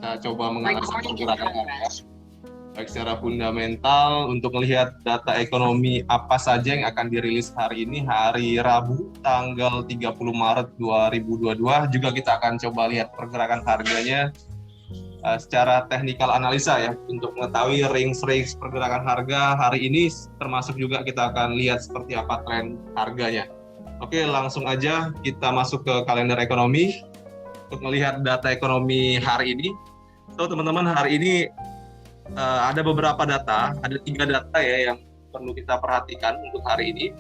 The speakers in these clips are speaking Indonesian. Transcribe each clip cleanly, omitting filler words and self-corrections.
Kita coba menganalisis pergerakan harga. Baik secara fundamental untuk melihat data ekonomi apa saja yang akan dirilis hari ini, hari Rabu tanggal 30 Maret 2022. Juga kita akan coba lihat pergerakan harganya secara teknikal analisa ya, untuk mengetahui range pergerakan harga hari ini, termasuk juga kita akan lihat seperti apa tren harganya. Oke, langsung aja kita masuk ke kalender ekonomi untuk melihat data ekonomi hari ini. So teman-teman, hari ini ada beberapa data, ada 3 data ya yang perlu kita perhatikan untuk hari ini,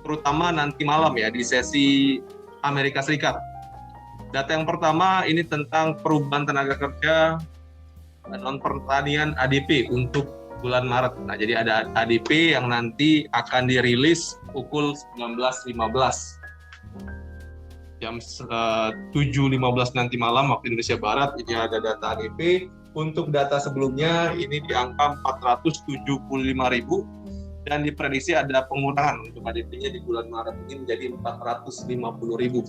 terutama nanti malam ya di sesi Amerika Serikat. Data yang pertama ini tentang perubahan tenaga kerja non pertanian ADP untuk bulan Maret. Nah, jadi ada ADP yang nanti akan dirilis pukul 19.15. Jam 7.15 nanti malam waktu Indonesia Barat, ini ada data ADP. Untuk data sebelumnya ini di angka 475.000 dan diprediksi ada pengurangan untuk ADP-nya di bulan Maret ini menjadi 450.000.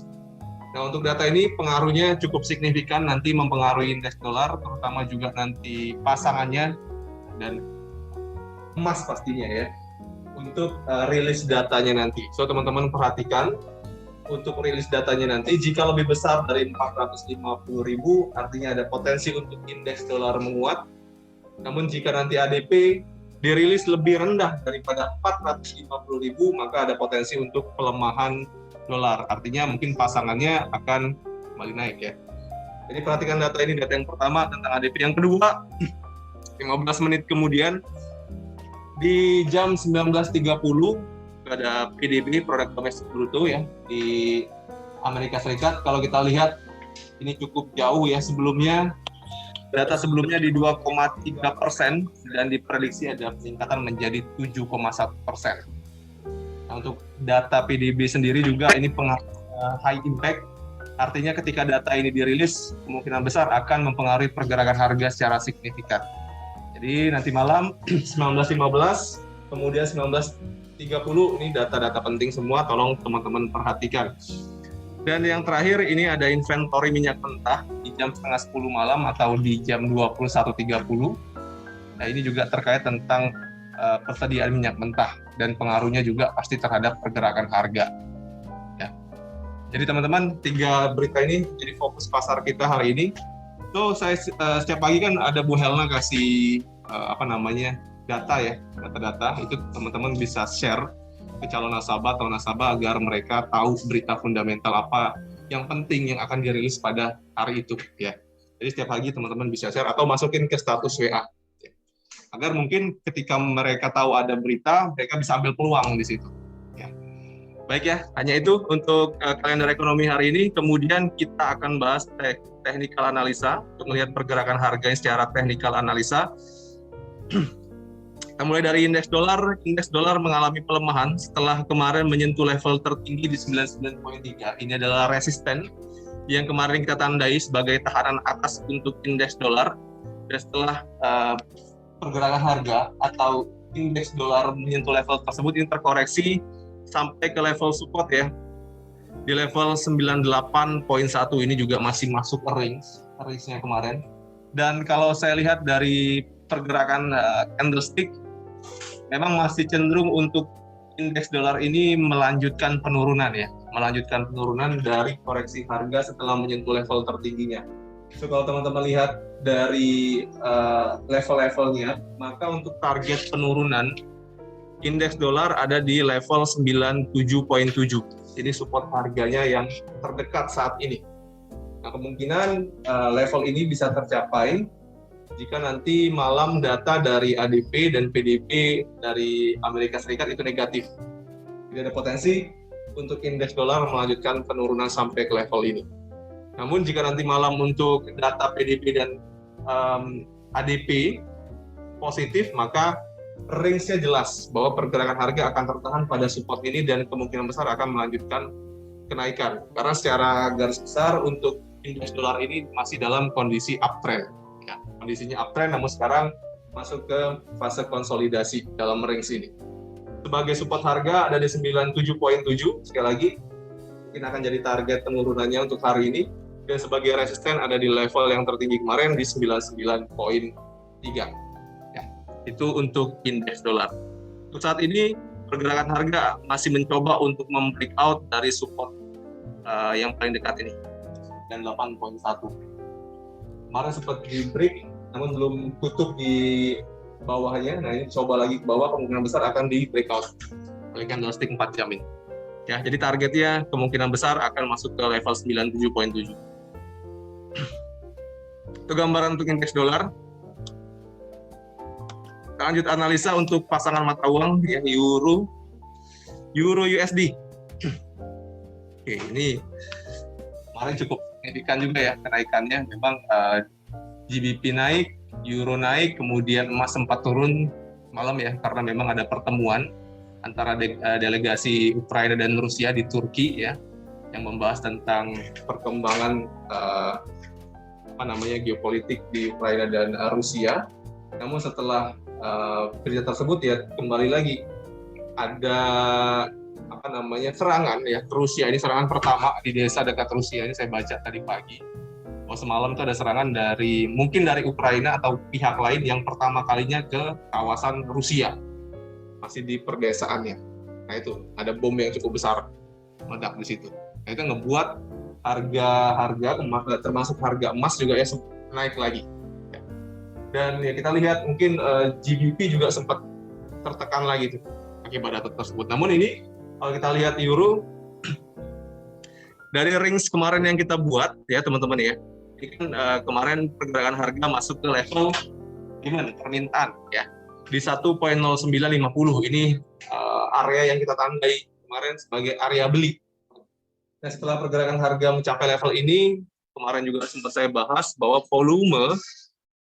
Nah, untuk data ini pengaruhnya cukup signifikan, nanti mempengaruhi indeks dolar, terutama juga nanti pasangannya dan emas pastinya ya, untuk rilis datanya nanti. So, teman-teman perhatikan, untuk rilis datanya nanti, jika lebih besar dari 450.000, artinya ada potensi untuk indeks dolar menguat. Namun jika nanti ADP dirilis lebih rendah daripada 450.000, maka ada potensi untuk pelemahan dolar. Artinya mungkin pasangannya akan kembali naik ya. Jadi perhatikan data ini, data yang pertama tentang ADP. Yang kedua, 15 menit kemudian di jam 19.30 ada PDB, produk domestik bruto ya, di Amerika Serikat. Kalau kita lihat ini cukup jauh ya, sebelumnya data sebelumnya di 2,3% dan diprediksi ada peningkatan menjadi 7,1%. Nah, untuk data PDB sendiri juga ini high impact, artinya ketika data ini dirilis kemungkinan besar akan mempengaruhi pergerakan harga secara signifikan. Jadi nanti malam 19.15 kemudian 19.30 ini data-data penting semua, tolong teman-teman perhatikan. Dan yang terakhir ini ada inventory minyak mentah di jam 9:30 malam atau di jam 21.30. Nah, ini juga terkait tentang persediaan minyak mentah dan pengaruhnya juga pasti terhadap pergerakan harga. Ya. Jadi teman-teman, 3 berita ini jadi fokus pasar kita hari ini. So saya setiap pagi kan ada Bu Helna kasih data ya, data-data itu teman-teman bisa share ke calon nasabah atau nasabah agar mereka tahu berita fundamental apa yang penting yang akan dirilis pada hari itu ya. Jadi setiap pagi teman-teman bisa share atau masukin ke status WA ya. Agar mungkin ketika mereka tahu ada berita, mereka bisa ambil peluang di situ ya. Baik ya, hanya itu untuk kalender ekonomi hari ini. Kemudian kita akan bahas technical analisa untuk melihat pergerakan harga secara technical analisa. Kita mulai dari indeks dolar mengalami pelemahan setelah kemarin menyentuh level tertinggi di 99.3. Ini adalah resisten yang kemarin kita tandai sebagai tahanan atas untuk indeks dolar. Dan setelah pergerakan harga atau indeks dolar menyentuh level tersebut, ini terkoreksi sampai ke level support ya. Di level 98.1 ini juga masih masuk range-nya kemarin. Dan kalau saya lihat dari pergerakan candlestick, memang masih cenderung untuk indeks dolar ini melanjutkan penurunan dari koreksi harga setelah menyentuh level tertingginya. So kalau teman-teman lihat dari level-levelnya, maka untuk target penurunan indeks dolar ada di level 97.7. Ini support harganya yang terdekat saat ini. Nah, kemungkinan level ini bisa tercapai jika nanti malam data dari ADP dan PDB dari Amerika Serikat itu negatif. Jadi ada potensi untuk indeks dolar melanjutkan penurunan sampai ke level ini. Namun jika nanti malam untuk data PDB dan ADP positif, maka range-nya jelas bahwa pergerakan harga akan tertahan pada support ini dan kemungkinan besar akan melanjutkan kenaikan. Karena secara garis besar untuk indeks dolar ini masih dalam kondisi uptrend. Ya, kondisinya uptrend, namun sekarang masuk ke fase konsolidasi dalam range ini. Sebagai support harga ada di 97.7, sekali lagi mungkin akan jadi target penurunannya untuk hari ini. Dan sebagai resisten ada di level yang tertinggi kemarin di 99,3. Ya, itu untuk indeks dolar. Untuk saat ini pergerakan harga masih mencoba untuk membreakout dari support yang paling dekat ini dan 8,1. Kemarin sempat di break namun belum tutup di bawahnya. Nah, ini coba lagi ke bawah, kemungkinan besar akan di breakout oleh candlestick 4 jam ini. Ya, jadi targetnya kemungkinan besar akan masuk ke level 97,7. Itu gambaran untuk indeks dolar. Kita lanjut analisa untuk pasangan mata uang ya, Euro USD. Oke, ini kemarin cukup signifikan juga ya kenaikannya. Memang GBP naik, Euro naik, kemudian emas sempat turun malam ya, karena memang ada pertemuan antara delegasi Ukraina dan Rusia di Turki ya, yang membahas tentang perkembangan geopolitik di Ukraina dan Rusia. Namun setelah berita tersebut ya kembali lagi ada serangan ya ke Rusia. Ini serangan pertama di desa dekat Rusia, ini saya baca tadi pagi. Semalam itu ada serangan mungkin dari Ukraina atau pihak lain yang pertama kalinya ke kawasan Rusia, masih di perdesaannya. Nah itu ada bom yang cukup besar meledak di situ. Nah itu ngebuat harga emas, termasuk harga emas juga ya naik lagi. Dan ya kita lihat mungkin GBP juga sempat tertekan lagi tuh akibat data tersebut. Namun ini kalau kita lihat euro dari range kemarin yang kita buat ya teman-teman ya, ini kan kemarin pergerakan harga masuk ke level permintaan ya di 1.0950. Ini area yang kita tandai kemarin sebagai area beli. Nah, setelah pergerakan harga mencapai level ini, kemarin juga sempat saya bahas bahwa volume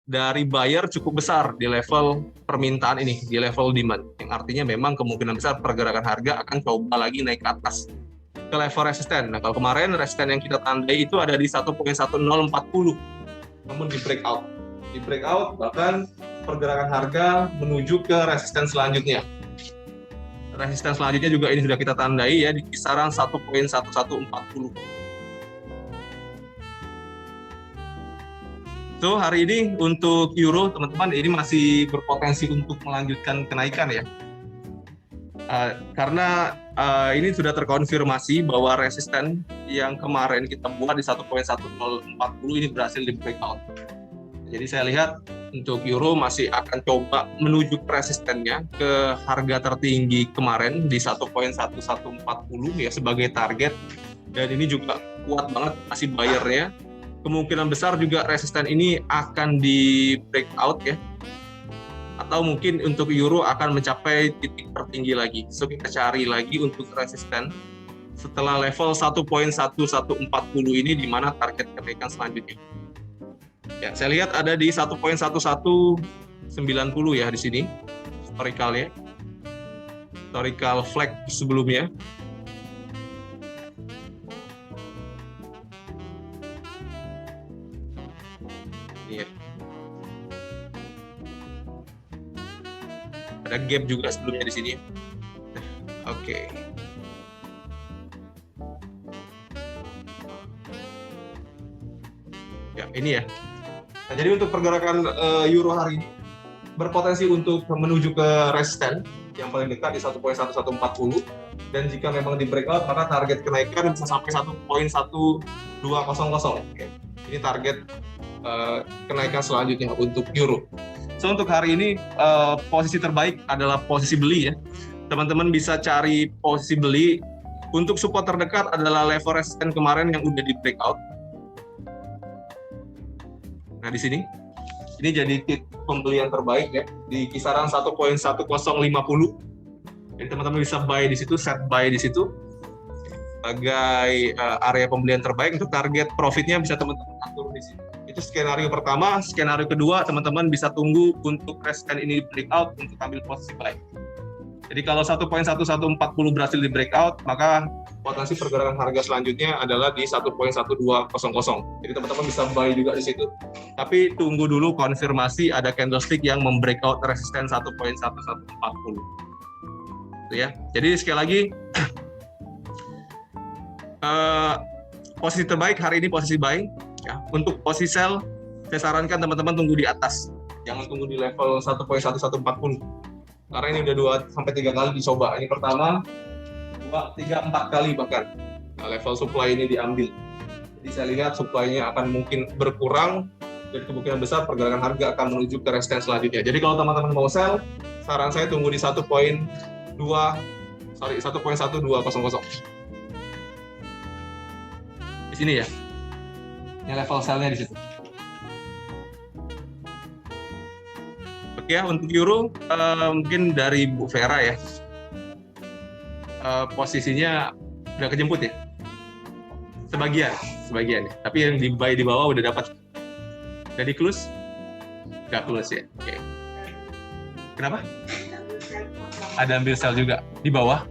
dari buyer cukup besar di level permintaan ini, di level demand. Yang artinya memang kemungkinan besar pergerakan harga akan coba lagi naik ke atas, ke level resisten. Nah, kalau kemarin resisten yang kita tandai itu ada di 1.1040, namun di breakout, bahkan pergerakan harga menuju ke resisten selanjutnya. Resisten selanjutnya juga ini sudah kita tandai ya di kisaran 1.1140. So, hari ini untuk euro teman-teman ini masih berpotensi untuk melanjutkan kenaikan ya. Karena ini sudah terkonfirmasi bahwa resisten yang kemarin kita buat di 1.1040 ini berhasil di breakout. Jadi saya lihat untuk euro masih akan coba menuju ke resistennya ke harga tertinggi kemarin di 1.1140 ya sebagai target, dan ini juga kuat banget masih buyernya. Kemungkinan besar juga resisten ini akan di breakout ya, atau mungkin untuk euro akan mencapai titik tertinggi lagi. So kita cari lagi untuk resisten setelah level 1.1140 ini di mana target kenaikan selanjutnya. Ya, saya lihat ada di 1.1190 ya di sini historicalnya, historical flag sebelumnya. Iya. Ada gap juga sebelumnya di sini. Oke. Ya, ini ya. Nah, jadi untuk pergerakan euro hari ini berpotensi untuk menuju ke resisten yang paling dekat di 1.1140, dan jika memang di breakout maka target kenaikan bisa sampai 1.1200. Oke. Ini target kenaikan selanjutnya untuk euro. So untuk hari ini posisi terbaik adalah posisi beli ya. Teman-teman bisa cari posisi beli. Untuk support terdekat adalah level resisten kemarin yang udah di breakout. Nah di sini, ini jadi titik pembelian terbaik ya di kisaran 1.1050. Jadi teman-teman bisa buy di situ, set buy di situ sebagai area pembelian terbaik. Untuk target profitnya bisa teman-teman atur di sini. Itu skenario pertama. Skenario kedua, teman-teman bisa tunggu untuk resisten ini breakout untuk ambil posisi buy. Jadi kalau 1.1140 berhasil di breakout, maka potensi pergerakan harga selanjutnya adalah di 1.1200. Jadi teman-teman bisa buy juga di situ. Tapi tunggu dulu konfirmasi ada candlestick yang membreakout resisten 1.1140. Itu ya. Jadi sekali lagi posisi terbaik hari ini posisi buy. Ya. Untuk posisi sell, saya sarankan teman-teman tunggu di atas. Jangan tunggu di level 1.1140. Karena ini udah 2-3 kali dicoba. Ini pertama, 2, 3, 4 kali bahkan. Nah, level supply ini diambil. Jadi saya lihat supply-nya akan mungkin berkurang dan kemungkinan besar pergerakan harga akan menuju ke resistance selanjutnya. Jadi kalau teman-teman mau sell, saran saya tunggu di 1.1200. Di sini ya. Ini level sell-nya di situ. Oke ya, untuk euro mungkin dari Bu Vera ya. Posisinya udah kejemput ya. Sebagian ya. Tapi yang di buy di bawah udah dapat. Jadi close? Nggak close ya. Oke. Kenapa? Ada ambil sell juga di bawah.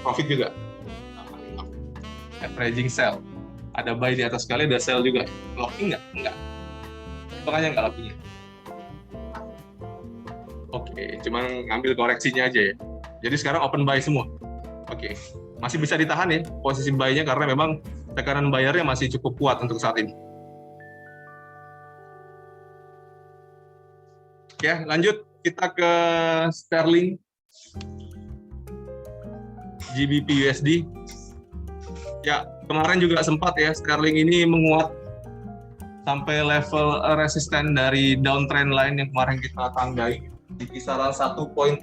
Profit juga. Averaging sell. Ada buy di atas sekali, ada sell juga. Locking nggak? Nggak. Makanya nggak lockingnya. Oke, cuman ngambil koreksinya aja ya. Jadi sekarang open buy semua. Oke, masih bisa ditahan ya posisi buy-nya karena memang tekanan bayarnya masih cukup kuat untuk saat ini. Oke, lanjut kita ke sterling, GBP USD. Ya, kemarin juga sempat ya sterling ini menguat sampai level resisten dari downtrend line yang kemarin kita tandai di kisaran 1.3150.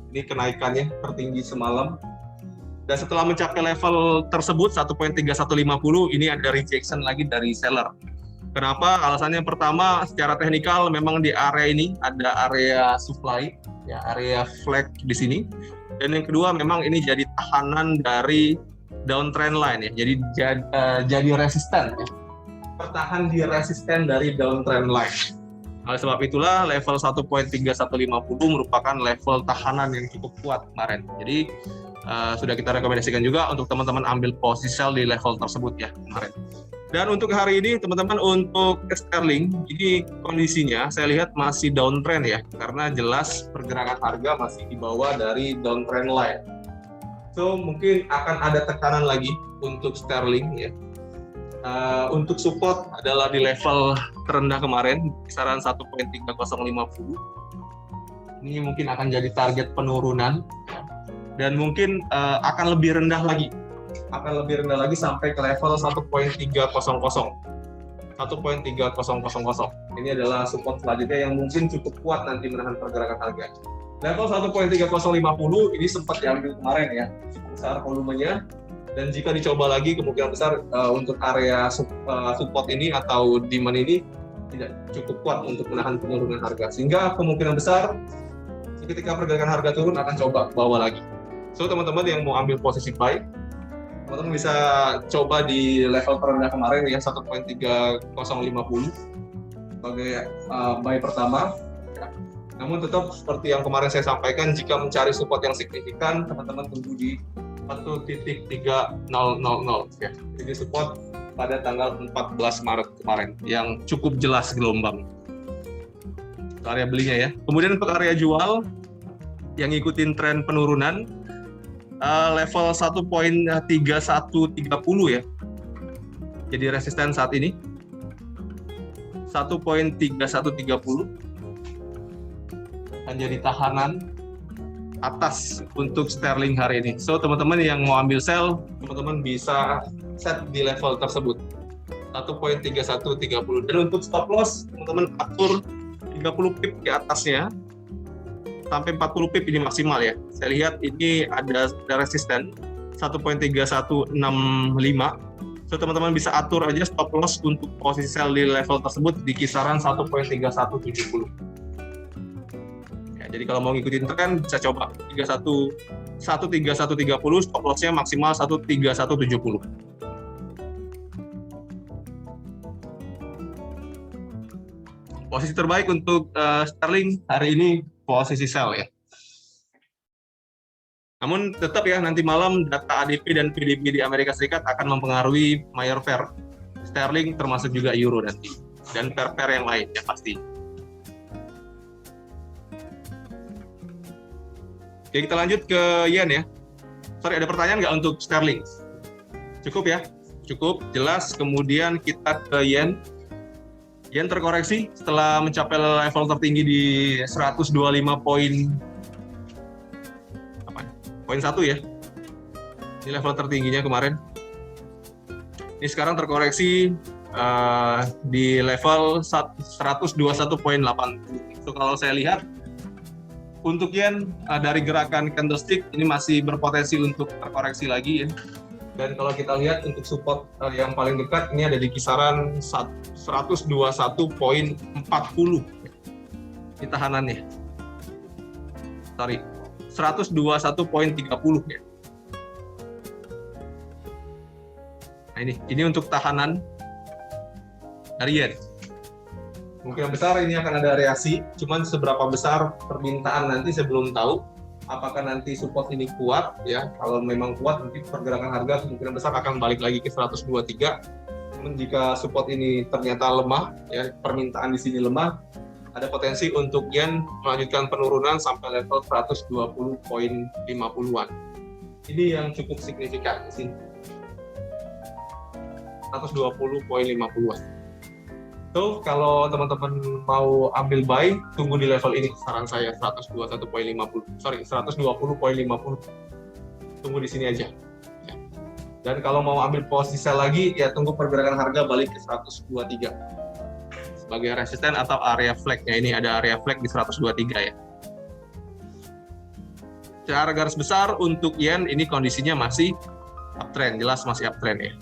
Ini kenaikannya tertinggi semalam. Dan setelah mencapai level tersebut 1.3150, ini ada rejection lagi dari seller. Kenapa? Alasannya pertama, secara teknikal memang di area ini ada area supply, ya area flag di sini. Dan yang kedua memang ini jadi tahanan dari downtrend line ya. Jadi resisten ya. Bertahan di resisten dari downtrend line. Oleh sebab itulah level 1.3150 merupakan level tahanan yang cukup kuat kemarin. Jadi sudah kita rekomendasikan juga untuk teman-teman ambil posisi sell di level tersebut ya kemarin. Dan untuk hari ini teman-teman untuk sterling ini kondisinya saya lihat masih downtrend ya karena jelas pergerakan harga masih di bawah dari downtrend line. So mungkin akan ada tekanan lagi untuk sterling ya. Untuk support adalah di level terendah kemarin, kisaran 1.3050. Ini mungkin akan jadi target penurunan dan mungkin akan lebih rendah lagi. Sampai ke level 1.300. 1.3000. Ini adalah support selanjutnya yang mungkin cukup kuat nanti menahan pergerakan harga. Level 1.3050 ini sempat diambil kemarin ya, cukup besar volumenya. Dan jika dicoba lagi kemungkinan besar untuk area support ini atau demand ini tidak cukup kuat untuk menahan penurunan harga. Sehingga kemungkinan besar ketika pergerakan harga turun akan coba bawah lagi. So teman-teman yang mau ambil posisi buy, teman-teman bisa coba di level terendah kemarin ya 1.3050 sebagai buy pertama. Ya. Namun tetap seperti yang kemarin saya sampaikan, jika mencari support yang signifikan, teman-teman tunggu di 1.3000 ya. Ini support pada tanggal 14 Maret kemarin yang cukup jelas gelombang. Area belinya ya. Kemudian untuk area jual yang ngikutin tren penurunan level 1.3130 ya. Jadi resisten saat ini 1.3130 akan jadi tahanan atas untuk sterling hari ini. So teman-teman yang mau ambil sell, teman-teman bisa set di level tersebut 1.3130. Dan untuk stop loss, teman-teman atur 30 pip di atasnya sampai 40 pip ini maksimal ya. Saya lihat ini ada resisten 1.3165. So teman-teman bisa atur aja stop loss untuk posisi sell di level tersebut di kisaran 1.3170. Jadi kalau mau ngikutin tren bisa coba 13130 stop loss-nya maksimal 13170. Posisi terbaik untuk sterling hari ini posisi sell ya. Namun tetap ya nanti malam data ADP dan PDB di Amerika Serikat akan mempengaruhi major pair sterling termasuk juga euro nanti dan pair-pair yang lain ya pasti. Oke, kita lanjut ke yen ya. Sorry, ada pertanyaan nggak untuk sterling? Cukup ya? Cukup, jelas. Kemudian kita ke yen. Yen terkoreksi setelah mencapai level tertinggi di 125 poin 1 ya. Ini level tertingginya kemarin. Ini sekarang terkoreksi di level 121.80. So, kalau saya lihat untuk yen dari gerakan candlestick ini masih berpotensi untuk terkoreksi lagi ya. Dan kalau kita lihat untuk support yang paling dekat ini ada di kisaran 121.40. Ini tahanannya. Sorry, 121.30 ya. Nah ini untuk tahanan dari yen. Kemungkinan besar ini akan ada reaksi, cuman seberapa besar permintaan nanti saya belum tahu. Apakah nanti support ini kuat ya? Kalau memang kuat nanti pergerakan harga kemungkinan besar akan balik lagi ke 123. Namun jika support ini ternyata lemah ya, permintaan di sini lemah, ada potensi untuk yen melanjutkan penurunan sampai level 120.50-an. Ini yang cukup signifikan di sini. 120.50-an. So, kalau teman-teman mau ambil buy, tunggu di level ini, saran saya 120.50. Tunggu di sini aja. Ya. Dan kalau mau ambil posisi sell lagi, ya tunggu pergerakan harga balik ke 123. Sebagai resisten atau area flag-nya, ini ada area flag di 123 ya. Secara garis besar untuk yen, ini kondisinya masih uptrend, jelas masih uptrend ya.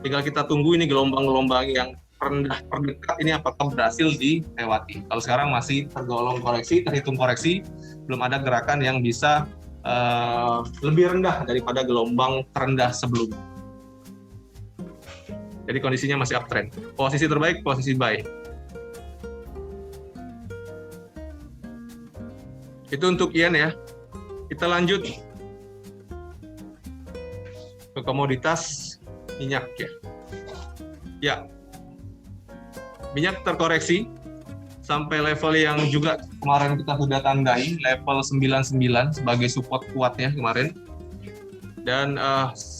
Tinggal kita tunggu ini gelombang-gelombang yang rendah terdekat ini apakah berhasil dilewati. Kalau sekarang masih tergolong koreksi, terhitung koreksi, belum ada gerakan yang bisa lebih rendah daripada gelombang terendah sebelumnya. Jadi kondisinya masih uptrend. Posisi terbaik, posisi buy. Itu untuk yen ya. Kita lanjut ke komoditas minyak ya. Ya. Minyak terkoreksi sampai level yang juga kemarin kita sudah tandai, level 99 sebagai support kuatnya kemarin. Dan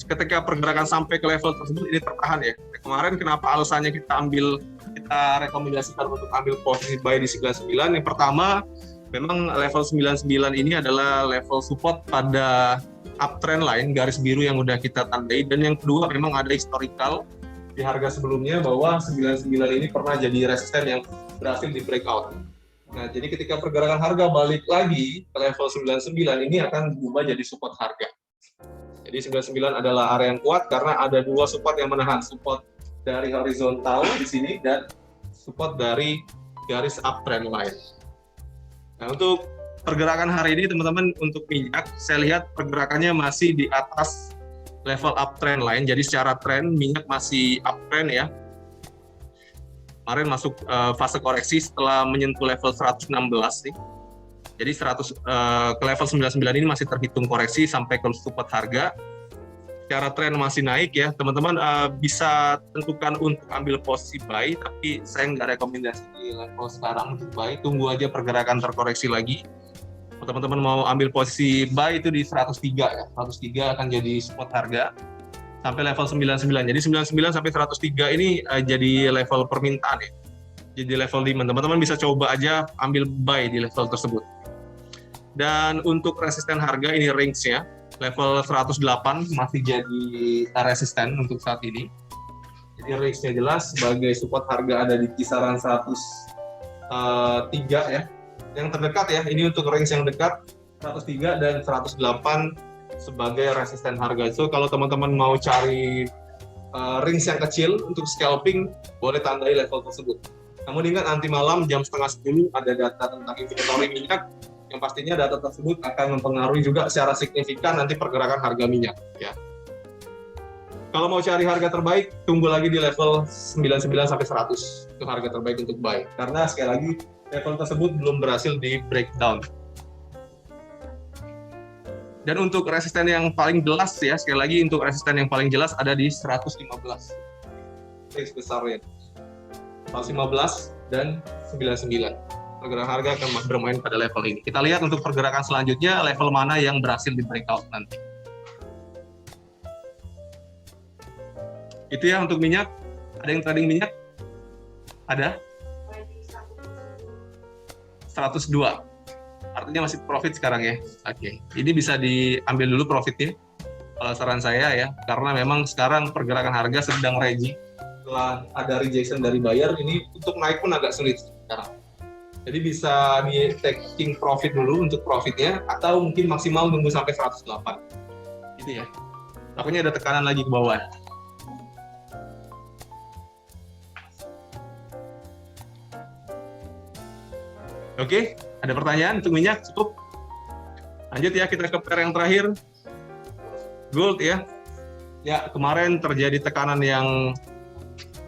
ketika pergerakan sampai ke level tersebut ini tertahan ya. Kemarin kenapa alasannya kita rekomendasikan untuk ambil posisi buy di 99? Yang pertama, memang level 99 ini adalah level support pada uptrend line, garis biru yang udah kita tandai. Dan yang kedua, memang ada historical di harga sebelumnya bahwa 99 ini pernah jadi resisten yang berhasil di breakout. Nah, jadi ketika pergerakan harga balik lagi ke level 99 ini akan berubah jadi support harga. Jadi 99 adalah area yang kuat karena ada dua support yang menahan, support dari horizontal di sini dan support dari garis uptrend line. Nah, untuk pergerakan hari ini teman-teman untuk minyak, saya lihat pergerakannya masih di atas level uptrend line, jadi secara tren minyak masih uptrend ya. Kemarin masuk fase koreksi setelah menyentuh level 116 nih. Jadi ke level 99 ini masih terhitung koreksi sampai ke support harga. Secara tren masih naik ya, teman-teman bisa tentukan untuk ambil posisi buy, tapi saya nggak rekomendasi di level sekarang untuk buy. Tunggu aja pergerakan terkoreksi lagi. Teman-teman mau ambil posisi buy itu di 103 ya. 103 akan jadi support harga sampai level 99. Jadi 99 sampai 103 ini jadi level permintaan ya. Jadi level demand. Teman-teman bisa coba aja ambil buy di level tersebut. Dan untuk resisten harga ini range-nya level 108 masih jadi resisten untuk saat ini. Jadi range-nya jelas, sebagai support harga ada di kisaran 103 ya. Yang terdekat ya, ini untuk range yang dekat 103 dan 108 sebagai resisten harga. So kalau teman-teman mau cari range yang kecil untuk scalping, boleh tandai level tersebut. Namun ingat nanti malam jam 9:30 ada data tentang inventory minyak, yang pastinya data tersebut akan mempengaruhi juga secara signifikan nanti pergerakan harga minyak ya. Kalau mau cari harga terbaik, tunggu lagi di level 99 sampai 100. Itu harga terbaik untuk buy. Karena sekali lagi level tersebut belum berhasil di breakdown. Dan untuk resisten yang paling jelas ya, sekali lagi untuk resisten yang paling jelas ada di 115. Range besarnya. 115 dan 99. Pergerakan harga akan bermain pada level ini. Kita lihat untuk pergerakan selanjutnya level mana yang berhasil di breakout nanti. Itu ya untuk minyak. Ada yang trading minyak? Ada? 102. Artinya masih profit sekarang ya. Oke. Ini bisa diambil dulu profitnya. Kalau saran saya ya, karena memang sekarang pergerakan harga sedang raging. Setelah ada rejection dari buyer, ini untuk naik pun agak sulit sekarang. Jadi bisa di taking profit dulu untuk profitnya, atau mungkin maksimal nunggu sampai 108. Gitu ya. Takutnya ada tekanan lagi ke bawah. Oke, ada pertanyaan untuk minyak? Cukup? Lanjut ya, kita ke pair yang terakhir. Gold ya. Ya, kemarin terjadi tekanan yang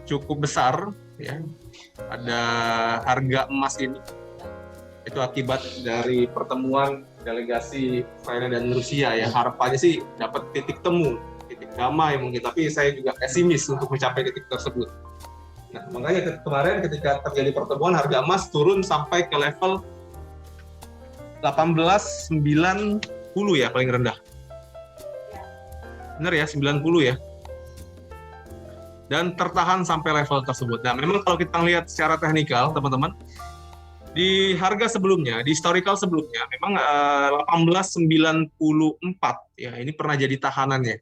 cukup besar ya. Ada harga emas ini. Itu akibat dari pertemuan delegasi Ukraina dan Rusia ya. Harapannya sih dapat titik temu, titik damai mungkin, tapi saya juga pesimis untuk mencapai titik tersebut. Nah, makanya kemarin ketika terjadi pertemuan, harga emas turun sampai ke level 18.90 ya paling rendah. Benar ya, 90 ya. Dan tertahan sampai level tersebut. Nah, memang kalau kita lihat secara teknikal, teman-teman, di harga sebelumnya, di historical sebelumnya, memang 18.94 ya, ini pernah jadi tahanannya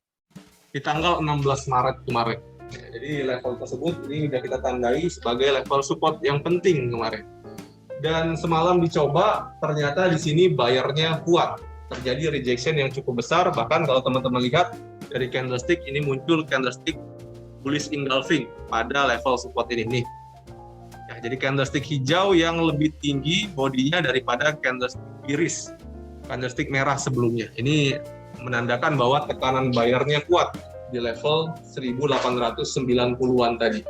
di tanggal 16 Maret kemarin. Ya, jadi level tersebut ini sudah kita tandai sebagai level support yang penting kemarin. Dan semalam dicoba, ternyata di sini bayarnya kuat. Terjadi rejection yang cukup besar, bahkan kalau teman-teman lihat dari candlestick, ini muncul candlestick bullish engulfing pada level support ini nih. Ya, jadi candlestick hijau yang lebih tinggi bodinya daripada candlestick bearish, candlestick merah sebelumnya. Ini menandakan bahwa tekanan bayarnya kuat di level 1890-an tadi.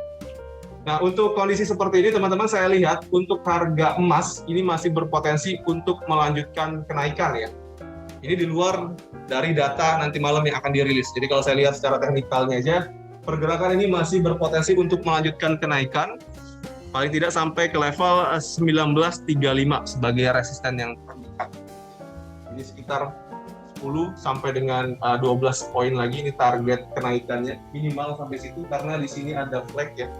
Nah, untuk kondisi seperti ini teman-teman, saya lihat untuk harga emas ini masih berpotensi untuk melanjutkan kenaikan ya. Ini di luar dari data nanti malam yang akan dirilis. Jadi kalau saya lihat secara teknikalnya aja, pergerakan ini masih berpotensi untuk melanjutkan kenaikan, paling tidak sampai ke level 1935 sebagai resisten yang terdekat. Ini sekitar 10 sampai dengan 12 poin lagi, ini target kenaikannya minimal sampai situ, karena di sini ada flag ya,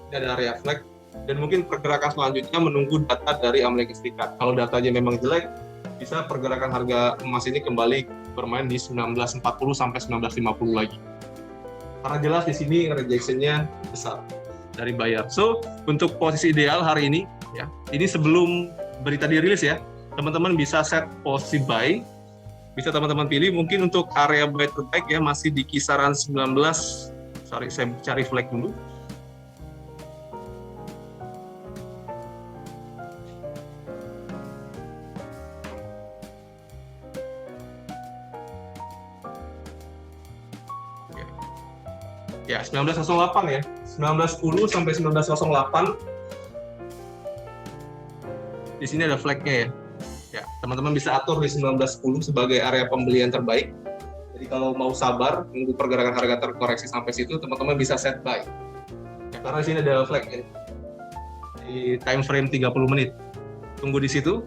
ini ada area flag, dan mungkin pergerakan selanjutnya menunggu data dari Amerika Serikat. Kalau datanya memang jelek, bisa pergerakan harga emas ini kembali bermain di 1940 sampai 1950 lagi. Karena jelas di sini rejection-nya besar dari buyer. So, untuk posisi ideal hari ini ya, ini sebelum berita dirilis ya, teman-teman bisa set posisi buy. Bisa teman-teman pilih, mungkin untuk area buy terbaik ya masih di kisaran 19, sorry saya cari flag dulu. Ya, 1908 ya. 1910 sampai 1908. Di sini ada flag-nya ya. Ya, teman-teman bisa atur di 1910 sebagai area pembelian terbaik. Jadi kalau mau sabar menunggu pergerakan harga terkoreksi sampai situ, teman-teman bisa set buy. Ya, karena di sini ada flag ya. Di time frame 30 menit. Tunggu di situ.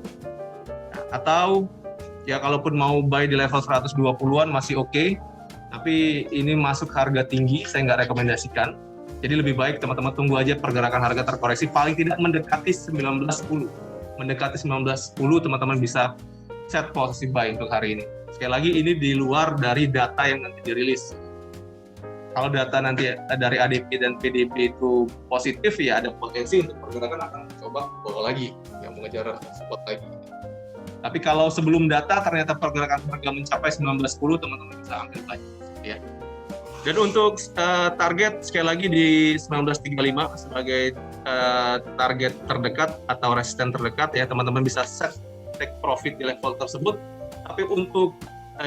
Atau ya kalaupun mau buy di level 120-an masih oke. Tapi ini masuk harga tinggi, saya nggak rekomendasikan. Jadi lebih baik teman-teman tunggu aja pergerakan harga terkoreksi paling tidak mendekati 1910. Mendekati 1910 teman-teman bisa set posisi buy untuk hari ini. Sekali lagi ini di luar dari data yang nanti dirilis. Kalau data nanti dari ADP dan PDB itu positif ya ada potensi untuk pergerakan akan coba bawa lagi, yang mengejar support lagi. Tapi kalau sebelum data ternyata pergerakan harga mencapai 1910, teman-teman bisa ambil lagi ya. Dan untuk target sekali lagi di 1935 sebagai target terdekat atau resisten terdekat ya, teman-teman bisa set take profit di level tersebut. Tapi untuk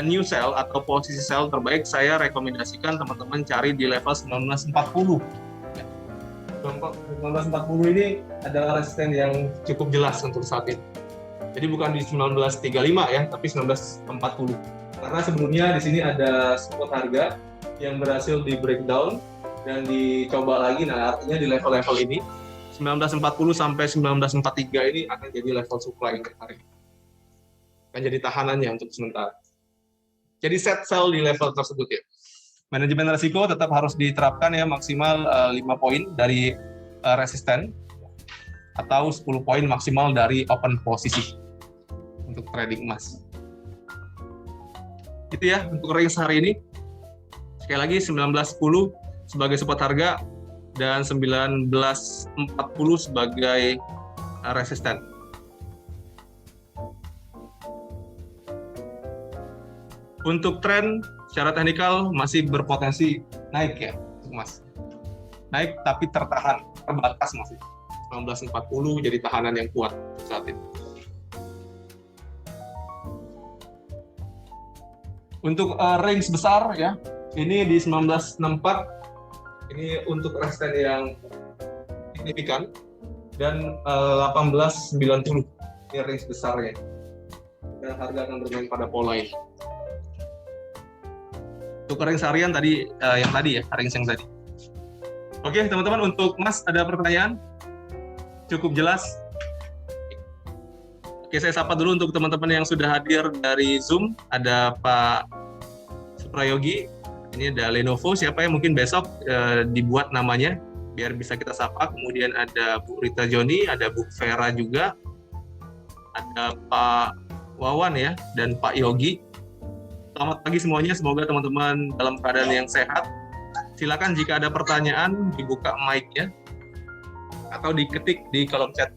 new sell atau posisi sell terbaik saya rekomendasikan teman-teman cari di level 1940. Ya. 1940 ini adalah resisten yang cukup jelas untuk saat ini. Jadi bukan di 1935 ya, tapi 1940. Karena sebelumnya di sini ada support harga yang berhasil di breakdown dan dicoba lagi. Nah, artinya di level-level ini 1940 sampai 1943 ini akan jadi level supply untuk hari ini. Akan jadi tahanannya untuk sementara. Jadi set sell di level tersebut ya. Manajemen risiko tetap harus diterapkan ya, maksimal 5 poin dari resisten atau 10 poin maksimal dari open posisi untuk trading emas. Itu ya untuk range hari ini. Sekali lagi 1910 sebagai support harga dan 1940 sebagai resisten. Untuk tren secara teknikal masih berpotensi naik ya, Mas. Naik tapi tertahan, terbatas masih. 1940 jadi tahanan yang kuat saat ini. Untuk range besar ya, ini di 1964 ini untuk resisten yang signifikan dan 1890 ini range besarnya. Dan harga akan bermain pada pola ini. Untuk range harian tadi yang tadi ya, range yang tadi. Oke, teman-teman, untuk Mas ada pertanyaan? Cukup jelas? Oke, saya sapa dulu untuk teman-teman yang sudah hadir dari Zoom. Ada Pak Suprayogi, ini ada Lenovo, siapa yang mungkin besok dibuat namanya, biar bisa kita sapa. Kemudian ada Bu Rita Joni, ada Bu Vera juga, ada Pak Wawan ya, dan Pak Yogi. Selamat pagi semuanya, semoga teman-teman dalam keadaan yang sehat. Silakan jika ada pertanyaan, dibuka mic-nya, atau diketik di kolom chat.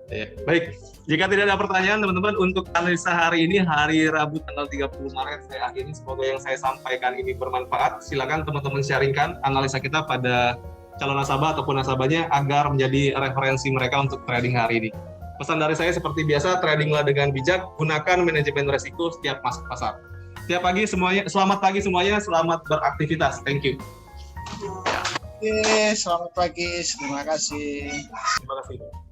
Ya, baik, jika tidak ada pertanyaan teman-teman, untuk analisa hari ini, hari Rabu tanggal 30 Maret, saya akhiri. Semoga yang saya sampaikan ini bermanfaat. Silakan teman-teman sharingkan analisa kita pada calon nasabah ataupun nasabahnya agar menjadi referensi mereka untuk trading hari ini. Pesan dari saya seperti biasa, tradinglah dengan bijak, gunakan manajemen risiko setiap masuk pasar. Setiap pagi semuanya, selamat pagi semuanya, selamat beraktivitas. Thank you. Oke, selamat pagi, terima kasih. Terima kasih.